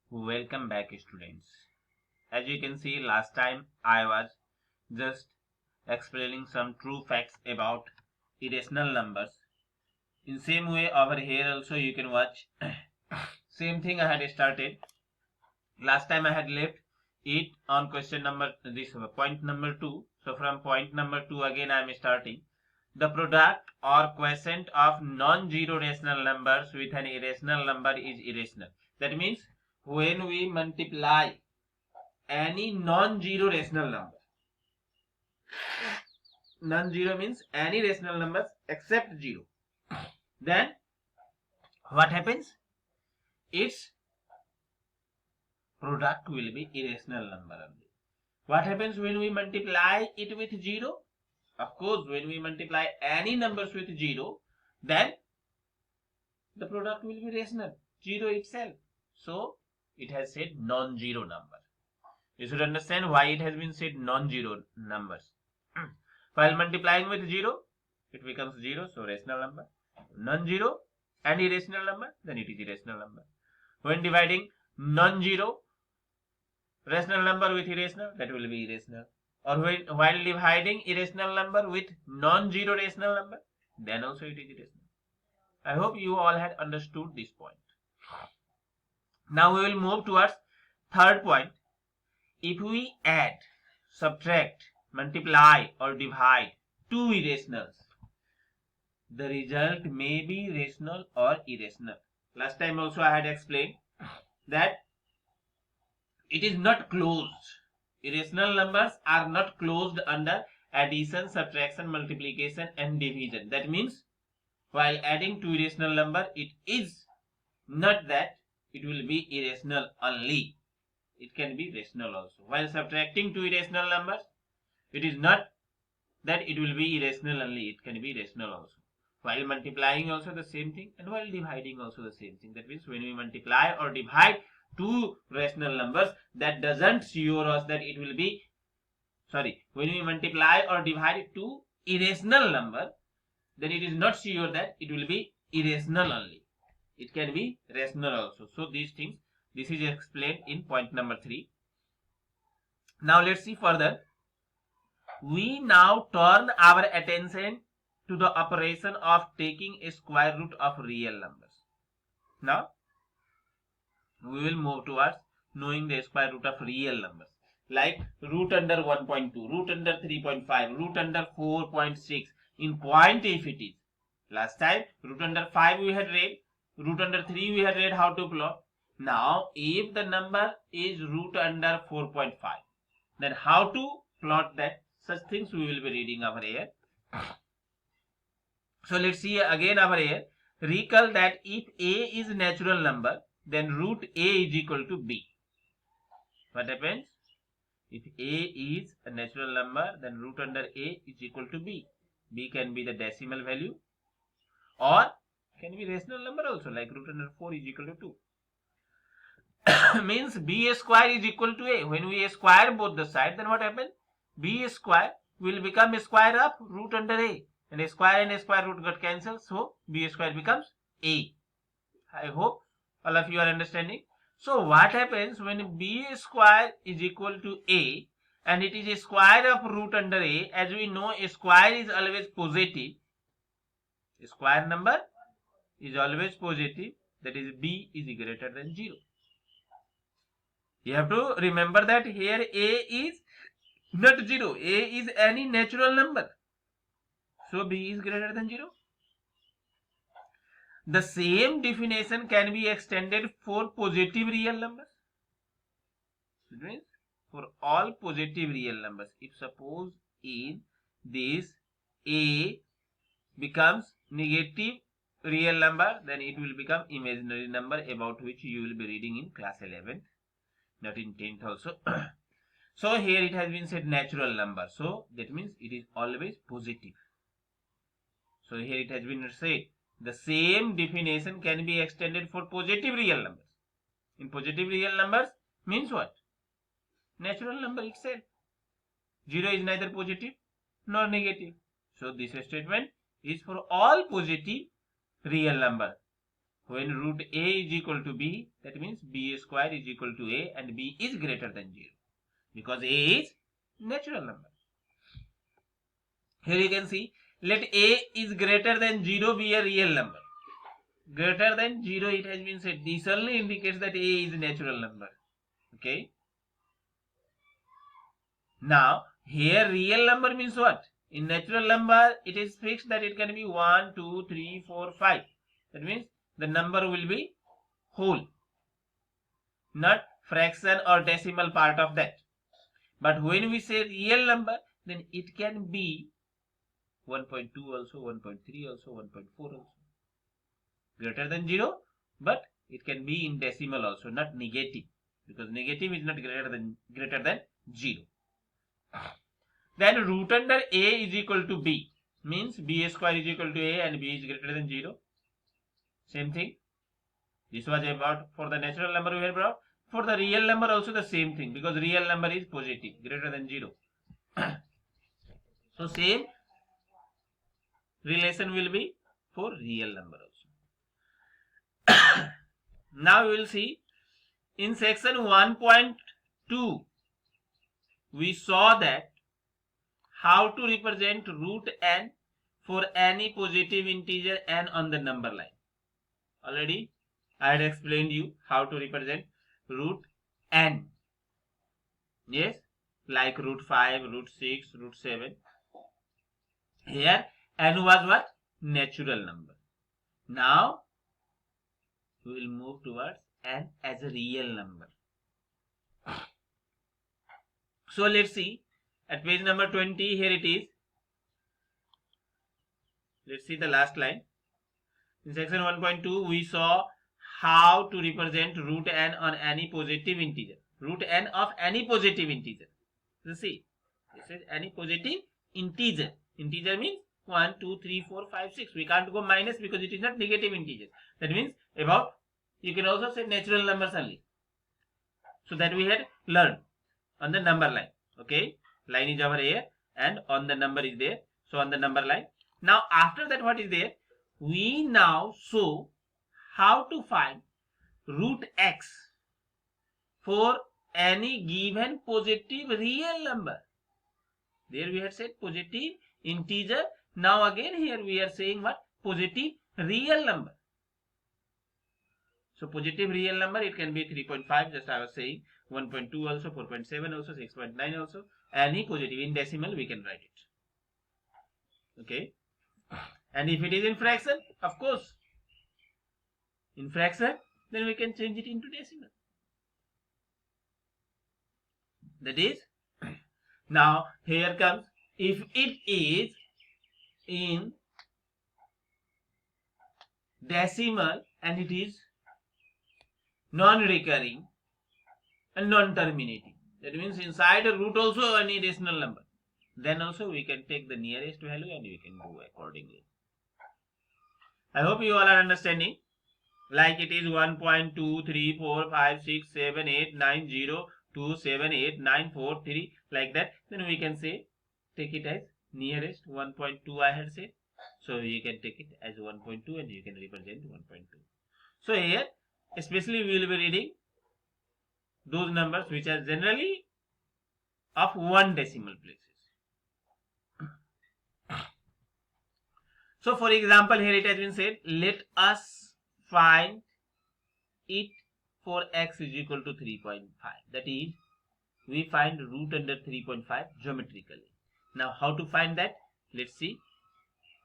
Welcome back, students. As you can see, last time I was just explaining some true facts about irrational numbers. In same way, over here also you can watch. Same thing I had started. Last time I had left it on question number this point number 2. So from point number 2 again I am starting. The product or quotient of non-zero rational numbers with an irrational number is irrational. That means when we multiply any non-zero rational number. Non-zero means any rational numbers except 0. Then what happens? Its product will be irrational number only. What happens when we multiply it with 0? Of course, when we multiply any numbers with 0, then the product will be rational, 0 itself. So it has said non-zero number. You should understand why it has been said non-zero numbers. While multiplying with 0, it becomes 0, so rational number. Non-zero and irrational number, then it is irrational number. When dividing non-zero rational number with irrational, that will be irrational. Or while dividing irrational number with non-zero rational number, then also it is irrational. I hope you all had understood this point. Now we will move towards third point. If we add, subtract, multiply or divide two irrationals, the result may be rational or irrational. Last time also I had explained that it is not closed. Irrational numbers are not closed under addition, subtraction, multiplication and division. That means while adding two irrational number, it is not that it will be irrational only. It can be rational also. While subtracting two irrational numbers, it is not that it will be irrational only. It can be rational also. While multiplying also the same thing, and while dividing also the same thing. That means when we multiply or divide two rational numbers, that doesn't assure us that it will be, when we multiply or divide two irrational number, then it is not sure that it will be irrational only. It can be rational also. So these things, this is explained in point number 3. Now let's see further. We now turn our attention to the operation of taking a square root of real numbers. Now we will move towards knowing the square root of real numbers, like root under 1.2, root under 3.5, root under 4.6. In point if it is. Last time root under 5 we had read, root under 3 we had read how to plot. Now if the number is root under 4.5, then how to plot that? Such things we will be reading over here. So let's see again over here. Recall that if a is a natural number, then root a is equal to b. What happens? If a is a natural number, then root under a is equal to b. B can be the decimal value or can be rational number also, like root under 4 is equal to 2. Means b square is equal to a. When we square both the sides, then what happens? B square will become a square of root under a. And a square and a square root got cancelled. So b square becomes a. I hope all of you are understanding. So what happens when b square is equal to a and it is a square of root under a? As we know, a square is always positive. A square number is always positive. That is b is greater than 0. You have to remember that here a is not 0. A is any natural number. So b is greater than 0. The same definition can be extended for positive real numbers. It means for all positive real numbers. If suppose in this a becomes negative real number, then it will become imaginary number, about which you will be reading in class 11th, not in 10th also. So here it has been said natural number. So that means it is always positive. So here it has been said the same definition can be extended for positive real numbers. In positive real numbers means what? Natural number itself. 0 is neither positive nor negative. So this statement is for all positive real number. When root a is equal to b, that means b square is equal to a and b is greater than 0, because a is natural number. Here you can see, let a is greater than 0 be a real number. Greater than 0, it has been said, this only indicates that a is a natural number. Okay. Now, here real number means what? In natural number, it is fixed that it can be 1, 2, 3, 4, 5. That means the number will be whole, not fraction or decimal part of that. But when we say real number, then it can be 1.2 also, 1.3 also, 1.4 also. Greater than 0, but it can be in decimal also, not negative, because negative is not greater than 0. Then root under a is equal to b, means b square is equal to a and b is greater than 0. Same thing. This was about for the natural number we have brought. For the real number also the same thing, because real number is positive, greater than 0. So same relation will be for real number also. Now we will see in section 1.2 we saw that how to represent root n for any positive integer n on the number line. Already I had explained you how to represent root n. Yes, like root 5, root 6, root 7. Here n was what? Natural number. Now we will move towards n as a real number. So let's see at page number 20, here it is. Let's see the last line. In section 1.2 we saw how to represent root n on any positive integer. Root n of any positive integer. You see, this is any positive integer. Integer means 1, 2, 3, 4, 5, 6. We can't go minus because it is not negative integer. That means about, you can also say natural numbers only. So that we had learned on the number line. Okay, line is over here and on the number is there. So on the number line. Now after that what is there? We now show how to find root x for any given positive real number. There we had said positive integer. Now again here we are saying what? Positive real number. So positive real number, it can be 3.5, just I was saying, 1.2 also, 4.7 also, 6.9 also. Any positive in decimal we can write it. Okay. And if it is in fraction, of course, in fraction, then we can change it into decimal. That is, now here comes, if it is in decimal and it is non-recurring and non-terminating, that means inside a root also any rational number, then also we can take the nearest value and we can do accordingly. I hope you all are understanding. Like it is 1.2, 3, 4, 5, 6, 7, 8, 9, 0, 2, 7, 8, 9, 4, 3, like that. Then we can say, take it as nearest 1.2 I had said. So you can take it as 1.2 and you can represent 1.2. So here, especially we will be reading those numbers which are generally of 1 decimal places. So for example, here it has been said, let us find it for x is equal to 3.5. That is, we find root under 3.5 geometrically. Now how to find that? Let's see.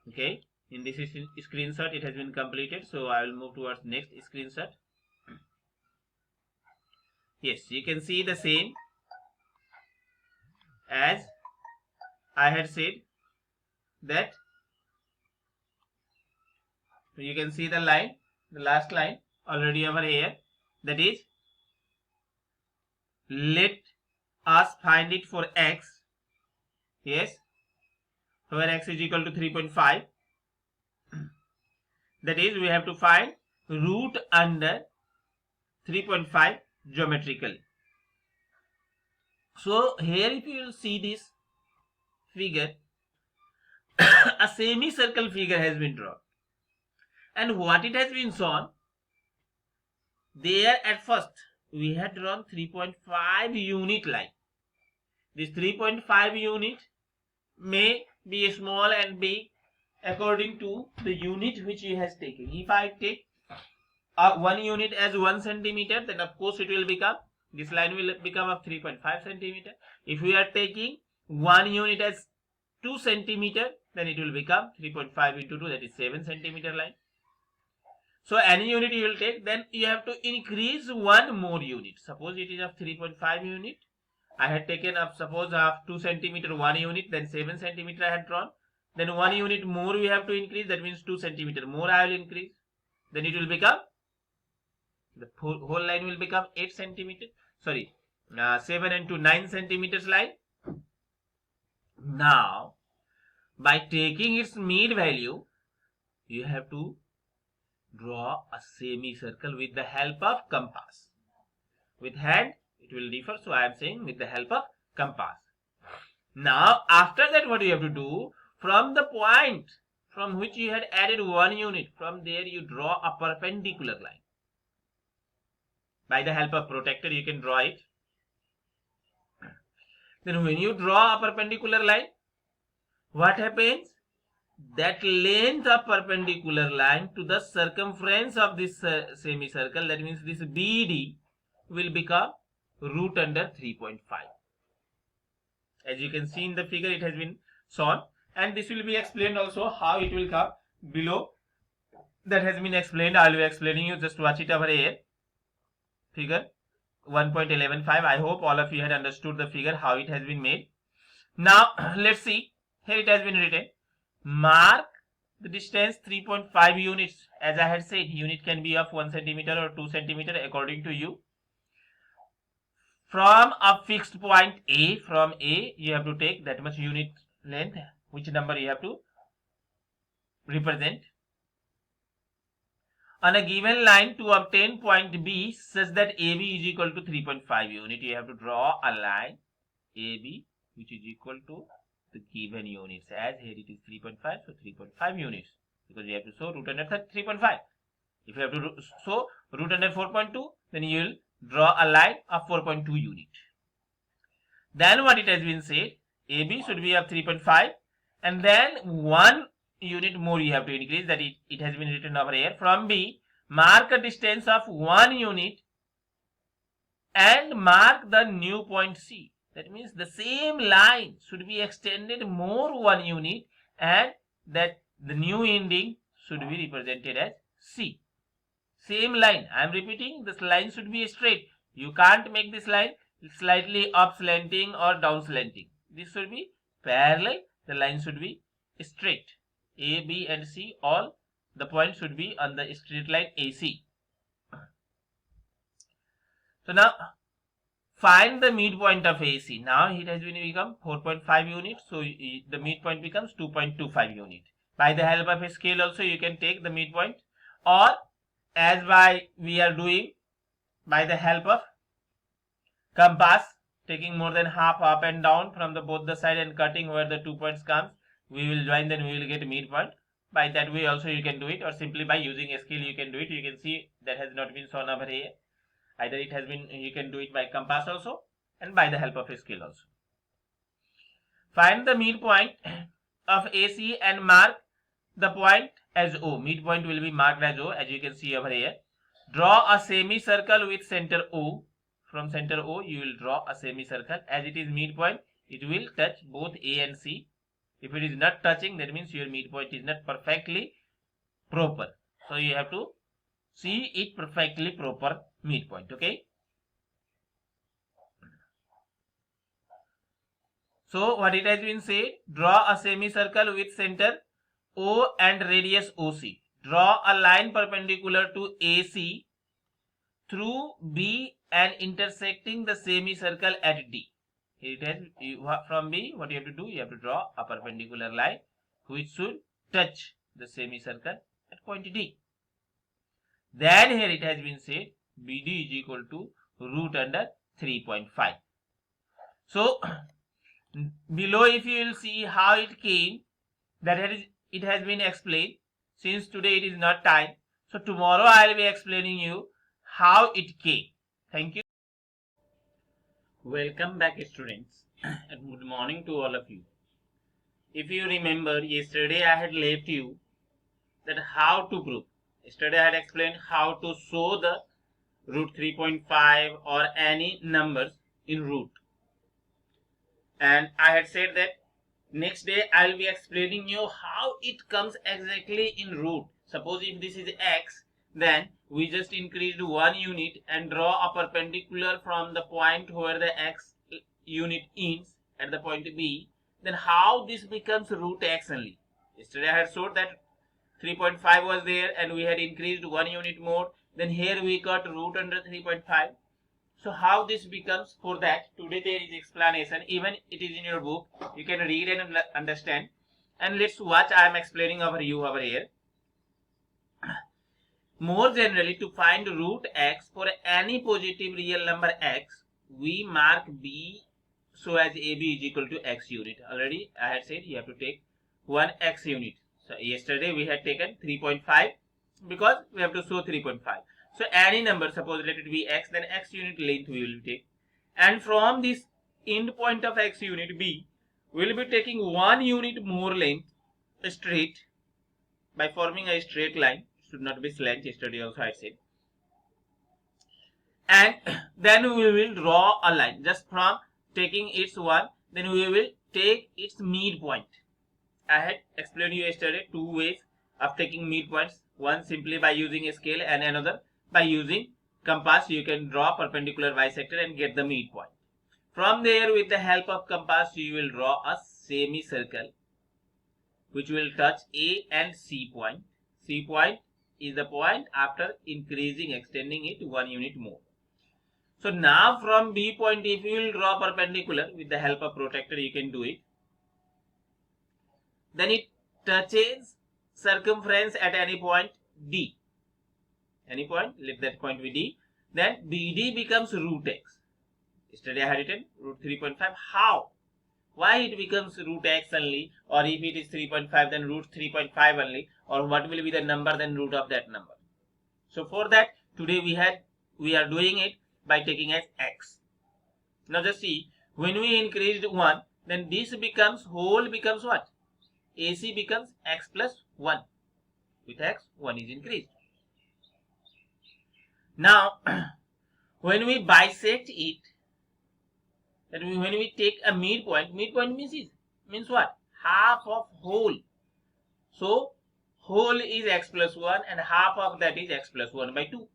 Okay, in this screenshot it has been completed. So I will move towards next screenshot. Yes, you can see the same as I had said, that you can see the line, the last line already over here, that is, let us find it for x. Yes, where x is equal to 3.5. That is, we have to find root under 3.5 geometrically. So here if you will see this figure, a semicircle figure has been drawn. And what it has been shown, there at first we had drawn 3.5 unit line. This 3.5 unit may be small and big according to the unit which he has taken. If I take 1 unit as 1 centimeter, then of course it will become, this line will become of 3.5 centimeter. If we are taking 1 unit as 2 centimeter, then it will become 3.5 into 2, that is 7 centimeter line. So any unit you will take, then you have to increase 1 more unit. Suppose it is of 3.5 unit. I had taken up, suppose of 2 centimeter 1 unit, then 7 centimeter I had drawn. Then 1 unit more we have to increase, that means 2 centimeter more I will increase. Then it will become, the whole line will become 8 centimeter. Sorry, 7 and 2, 9 centimeters line. Now, by taking its mid value, you have to draw a semicircle with the help of compass. With hand, it will differ, so I am saying with the help of compass. Now, after that, what you have to do, from the point from which you had added 1 unit, from there you draw a perpendicular line. By the help of protractor, you can draw it. Then when you draw a perpendicular line, what happens? That length of perpendicular line to the circumference of this semicircle, that means this BD, will become root under 3.5. As you can see in the figure, it has been shown, and this will be explained also how it will come below. That has been explained. I will be explaining you. Just watch it over here. Figure 1.115. I hope all of you had understood the figure, how it has been made. Now let's see. Here it has been written. Mark the distance 3.5 units. As I had said, unit can be of 1 centimeter or 2 centimeter according to you. From a fixed point A, from A, you have to take that much unit length, which number you have to represent. On a given line to obtain point B such that AB is equal to 3.5 unit, you have to draw a line AB which is equal to the given units. As here it is 3.5, so 3.5 units, because you have to show root under 3.5. If you have to show root under 4.2, then you will draw a line of 4.2 unit. Then what it has been said, AB should be of 3.5, and then 1 unit more you have to increase, that it has been written over here. From B, mark a distance of 1 unit and mark the new point C. That means the same line should be extended more 1 unit, and that the new ending should be represented as C. Same line. I am repeating, this line should be straight. You can't make this line slightly up slanting or down slanting. This should be parallel. The line should be straight. A, B and C, all the points should be on the straight line AC. So now find the midpoint of AC. Now it has been become 4.5 units. So the midpoint becomes 2.25 unit. By the help of a scale also you can take the midpoint, or as we are doing by the help of compass, taking more than half up and down from both the side and cutting where the 2 points comes, we will join, then we will get midpoint. By that way also you can do it, or simply by using a scale you can do it. You can see that has not been shown over here. Either it has been, you can do it by compass also and by the help of a scale also. Find the midpoint of AC and mark the point as O. Midpoint will be marked as O, as you can see over here. Draw a semicircle with center O. From center O you will draw a semicircle. As it is midpoint, it will touch both A and C. If it is not touching, that means your midpoint is not perfectly proper. So you have to see it perfectly proper midpoint. Okay. So what it has been said, draw a semicircle with center O and radius OC. Draw a line perpendicular to AC through B and intersecting the semicircle at D. Here it has, from B, what you have to do, you have to draw a perpendicular line which should touch the semicircle at point D. Then here it has been said, BD is equal to root under 3.5. So below, if you will see how it came, it has been explained. Since today it is not time, so tomorrow I will be explaining you how it came. Thank you. Welcome back, students, and good morning to all of you. If you remember, yesterday I had left you that how to prove. Yesterday I had explained how to show the root 3.5 or any numbers in root. And I had said that next day I will be explaining you how it comes exactly in root. Suppose if this is x, then we just increased 1 unit and draw a perpendicular from the point where the x unit ends at the point B. Then how this becomes root x only. Yesterday I had showed that 3.5 was there and we had increased 1 unit more. Then here we got root under 3.5. So how this becomes, for that today there is explanation, even it is in your book, you can read and understand. And let's watch, I am explaining over here. More generally, to find root x for any positive real number x, we mark b so as ab is equal to x unit. Already I had said you have to take one x unit. So yesterday we had taken 3.5 because we have to show 3.5. So any number, suppose let it be x, then x unit length we will take. And from this end point of x unit b, we will be taking 1 unit more length straight by forming a straight line. Should not be slant, yesterday also I said. And then we will draw a line just from taking its one, then we will take its midpoint. I had explained you yesterday two ways of taking midpoints. One simply by using a scale and another by using compass. You can draw perpendicular bisector and get the midpoint. From there, with the help of compass, you will draw a semicircle which will touch A and C point. C point is the point after increasing, extending it 1 unit more. So now from B point, if you will draw perpendicular with the help of protractor, you can do it. Then it touches circumference at any point D. Any point, let that point be D. Then BD becomes root x. Yesterday I had written root 3.5. How? Why it becomes root x only? Or if it is 3.5, then root 3.5 only? Or what will be the number, then root of that number? So for that, today we are doing it by taking as x. Now just see, when we increased 1, then this becomes, whole becomes what? AC becomes x plus 1. With x, 1 is increased. Now, when we bisect it, then when we take a midpoint means what? Half of whole. So, whole is x plus 1 and half of that is x plus 1 by 2.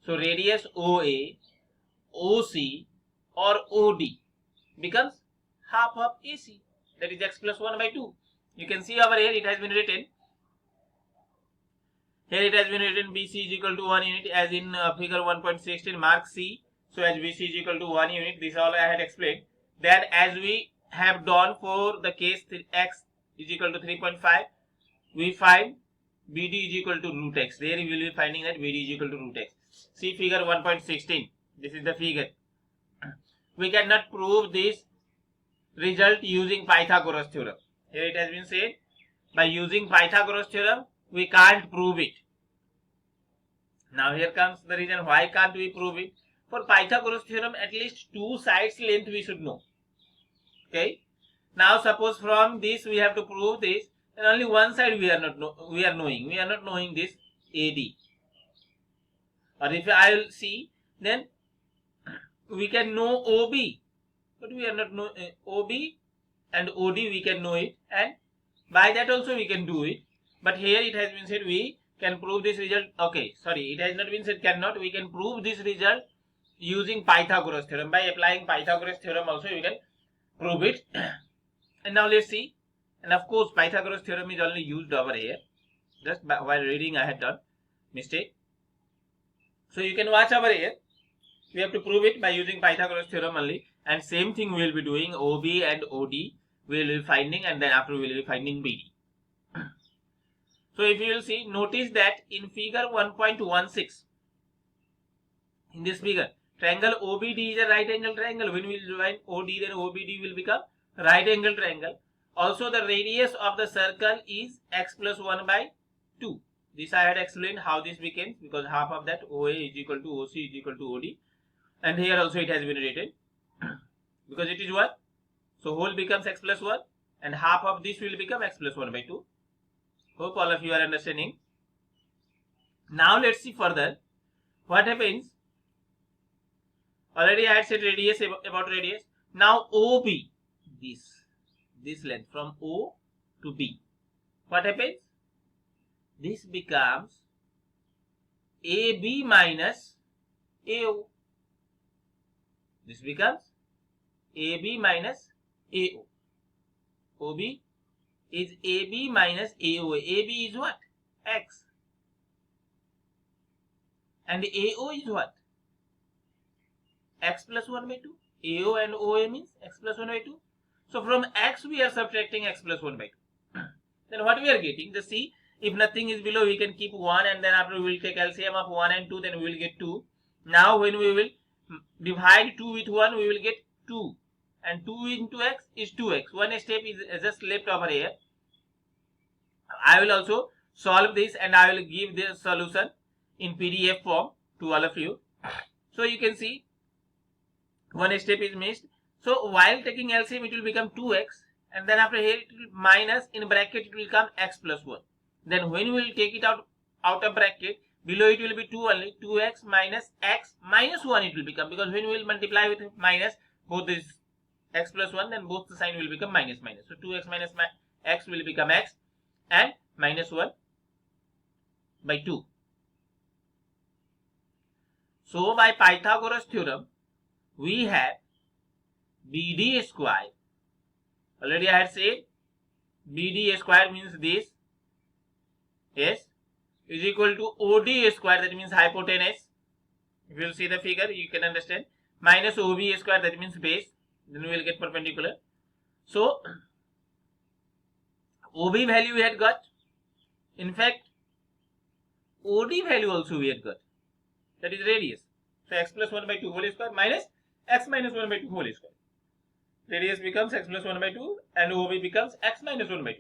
So, radius OA, OC or OD becomes half of AC, that is x plus 1 by 2. You can see over here it has been written. Here it has been written BC is equal to 1 unit as in figure 1.16, mark C. So as BC is equal to 1 unit, this all I had explained. Then as we have done for the case x is equal to 3.5, we find BD is equal to root x. There we will be finding that BD is equal to root x. See figure 1.16. This is the figure. We cannot prove this result using Pythagoras theorem. Here it has been said, by using Pythagoras theorem, we can't prove it. Now here comes the reason why can't we prove it. For Pythagoras theorem, at least two sides length we should know. Okay. Now suppose from this we have to prove this, and only one side we are knowing. We are not knowing this AD. Or if I will see, then we can know OB, but we are not know OB and OD. We can know it, and by that also we can do it. But here it has been said we can prove this result. Okay, sorry, it has not been said cannot. We can prove this result using Pythagoras theorem. By applying Pythagoras theorem also we can prove it. And now let's see. And of course Pythagoras theorem is only used over here. Just while reading I had done mistake. So you can watch over here. We have to prove it by using Pythagoras theorem only. And same thing we will be doing OB and OD. We will be finding, and then after we will be finding BD. So if you will see, notice that in figure 1.16, in this figure, triangle OBD is a right angle triangle. When we will join OD, then OBD will become right angle triangle. Also the radius of the circle is x plus 1 by 2. This I had explained how this became, because half of that OA is equal to OC is equal to OD, and here also it has been written because it is 1. So whole becomes x plus 1 and half of this will become x plus 1 by 2. Hope all of you are understanding. Now let's see further what happens. Already I had said radius, about radius. Now OB, this length from O to B. What happens? This becomes AB minus AO. This becomes AB minus AO. OB is AB minus AO. AB is what? X. And AO is what? X plus 1 by 2. AO and OA means x plus 1 by 2. So from x we are subtracting x plus 1 by 2. Then what we are getting? The C, if nothing is below, we can keep 1, and then after we will take LCM of 1 and 2, then we will get 2. Now when we will divide 2 with 1, we will get 2. And 2 into x is 2x. One step is just left over here. I will also solve this and I will give the solution in PDF form to all of you. So you can see one step is missed. So while taking LCM, it will become 2x, and then after here it will minus, in bracket it will come x plus 1. Then when we will take it out of bracket, below it will be 2 only. 2x minus x minus 1 it will become, because when we will multiply with minus both this x plus 1, then both the sign will become minus minus. So 2x minus x will become x and minus 1 by 2. So by Pythagoras theorem, we have BD square. Already I had said BD square means this. Yes, is equal to OD square, that means hypotenuse. If you will see the figure, you can understand. Minus OB square, that means base. Then we will get perpendicular. So OB value we had got. In fact, OD value also we had got. That is radius. So x plus 1 by 2 whole square minus x minus 1 by 2 whole square. Radius becomes x plus 1 by 2 and OB becomes x minus 1 by 2.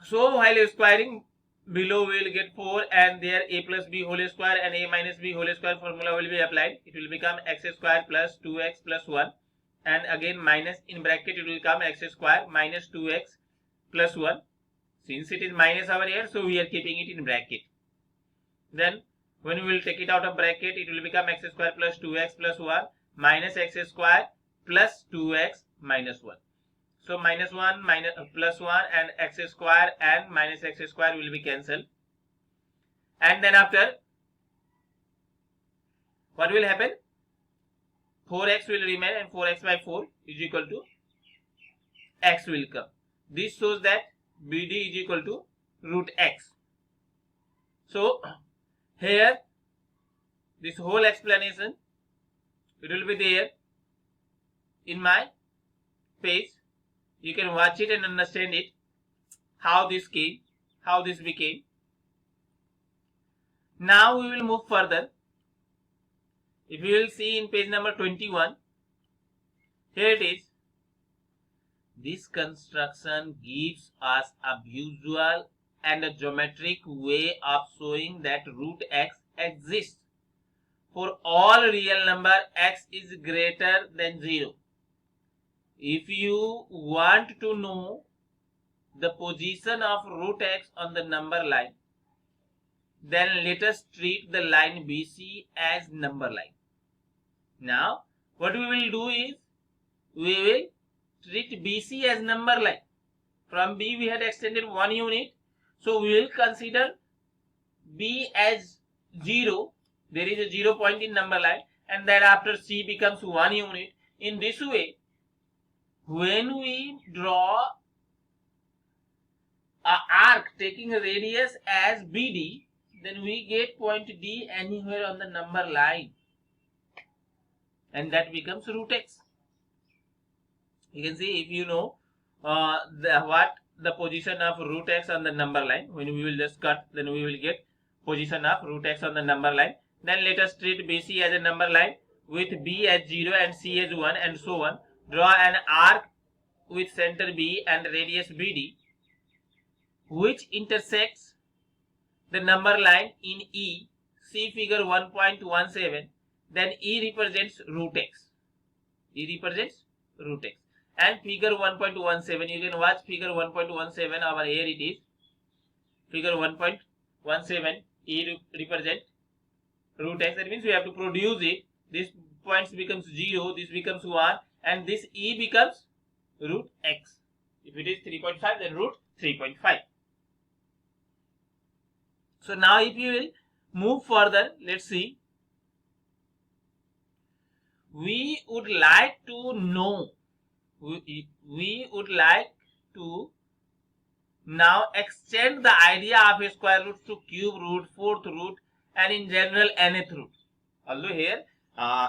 So while squaring, below we will get 4, and there a plus b whole square and a minus b whole square formula will be applied. It will become x square plus 2x plus 1, and again minus, in bracket it will come x square minus 2x plus 1. Since it is minus over here, so we are keeping it in bracket. Then when we will take it out of bracket, it will become x square plus 2x plus 1 minus x square plus 2x minus 1. So minus 1 minus plus 1 and x square and minus x square will be cancelled. And then after, what will happen? 4x will remain, and 4x by 4 is equal to x will come. This shows that BD is equal to root x. So here, this whole explanation, it will be there in my page. You can watch it and understand it, how this came, how this became. Now we will move further. If you will see in page number 21, here it is. This construction gives us a visual and a geometric way of showing that root x exists. For all real number, x is greater than 0. If you want to know the position of root x on the number line, then let us treat the line BC as number line. Now, what we will do is, we will treat BC as number line. From B we had extended 1 unit, so we will consider B as 0. There is a 0 point in number line, and thereafter C becomes 1 unit. In this way, when we draw an arc taking a radius as BD, then we get point D anywhere on the number line, and that becomes root x. You can see, if you know what the position of root x on the number line, when we will just cut, then we will get position of root x on the number line. Then let us treat BC as a number line with B as 0 and C as 1 and so on. Draw an arc with center B and radius BD, which intersects the number line in E, see figure 1.17, then E represents root x. E represents root x. And figure 1.17, you can watch figure 1.17 over here it is. Figure 1.17, E represent root x. That means we have to produce it. This points becomes 0, this becomes 1, and this E becomes root x. If it is 3.5, then root 3.5. So now if you will move further, let's see. We would like to know, we would like to now extend the idea of a square root to cube root, fourth root, and in general nth root. Although here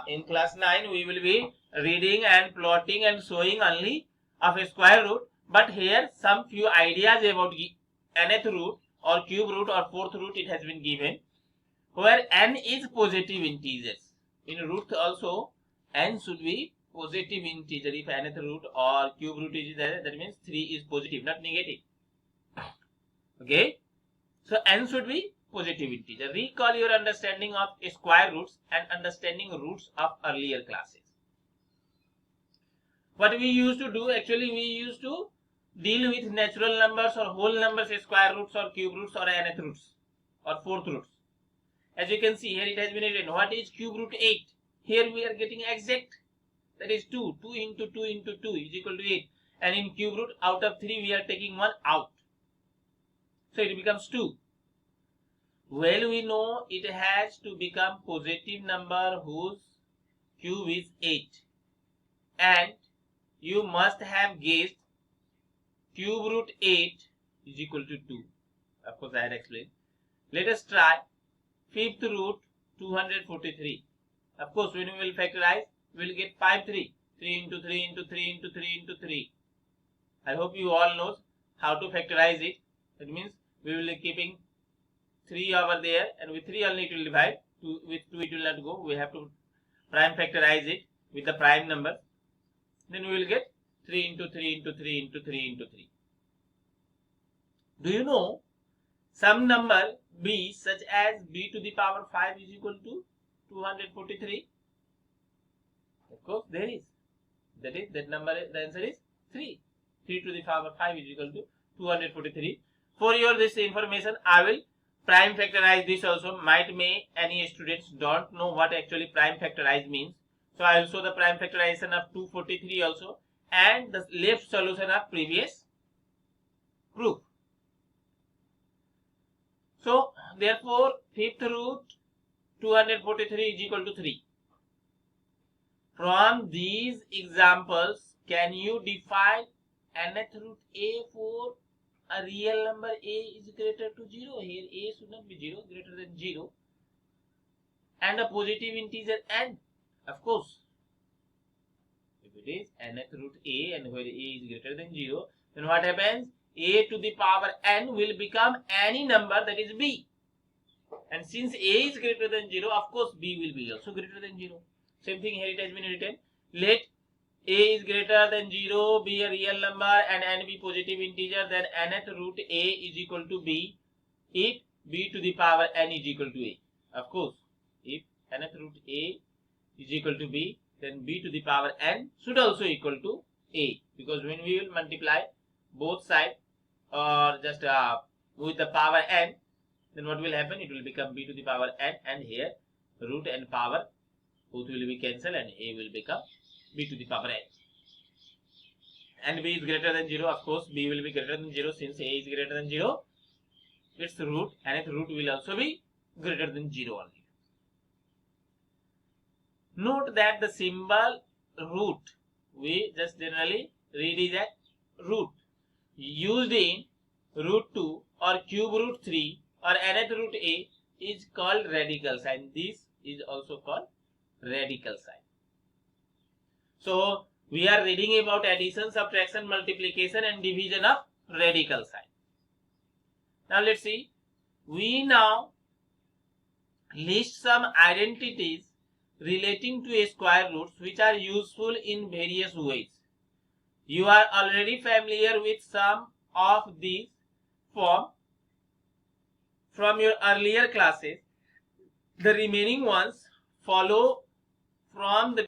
in class 9 we will be reading and plotting and showing only of a square root, but here some few ideas about nth root or cube root or fourth root it has been given, where n is positive integers. In root also n should be positive integer. If nth root or cube root is there, that means 3 is positive, not negative. Okay, so n should be positive integer. Recall your understanding of square roots and understanding roots of earlier classes. What we used to do, actually we used to deal with natural numbers or whole numbers, square roots or cube roots or nth roots or fourth roots. As you can see here it has been written, what is cube root 8? Here we are getting exact, that is 2. 2 into 2 into 2 is equal to 8. And in cube root, out of 3 we are taking 1 out. So it becomes 2. Well, we know it has to become positive number whose cube is 8. And you must have guessed cube root 8 is equal to 2. Of course, I had explained. Let us try fifth root 243. Of course, when we will factorize, we will get 5 3. 3 into 3 into 3 into 3 into 3. I hope you all know how to factorize it. That means we will be keeping 3 over there, and with 3 only it will divide. With 2 it will not go. We have to prime factorize it with the prime number. Then we will get 3 into 3 into 3 into 3 into 3. Do you know some number b such as b to the power 5 is equal to 243? Of course there is. That number, the answer is 3. 3 to the power 5 is equal to 243. For your this information, I will prime factorize this also. Might may any students don't know what actually prime factorize means. So I will show the prime factorization of 243 also and the left solution of previous proof. So therefore fifth root 243 is equal to 3. From these examples, can you define nth root a for a real number a is greater to 0? Here a should not be 0, greater than 0. And a positive integer n. Of course, if it is nth root a and where a is greater than 0, then what happens? A to the power n will become any number that is b. And since a is greater than 0, of course b will be also greater than 0. Same thing here it has been written. Let a is greater than 0 be a real number and n be positive integer, then nth root a is equal to b if b to the power n is equal to a. Of course, if nth root a is equal to b, then b to the power n should also equal to a, because when we will multiply both sides or just with the power n, then what will happen? It will become b to the power n, and here root and power both will be cancelled and a will become b to the power n. And b is greater than 0, of course b will be greater than 0 since a is greater than 0. Its root and its root will also be greater than 0 only. Note that the symbol root we just generally read is a root used in root 2 or cube root 3 or nth root a is called radical sign. This is also called radical sign. So we are reading about addition, subtraction, multiplication and division of radical sign. Now let's see. We now list some identities relating to a square roots which are useful in various ways. You are already familiar with some of these form. from your earlier classes. The remaining ones follow from the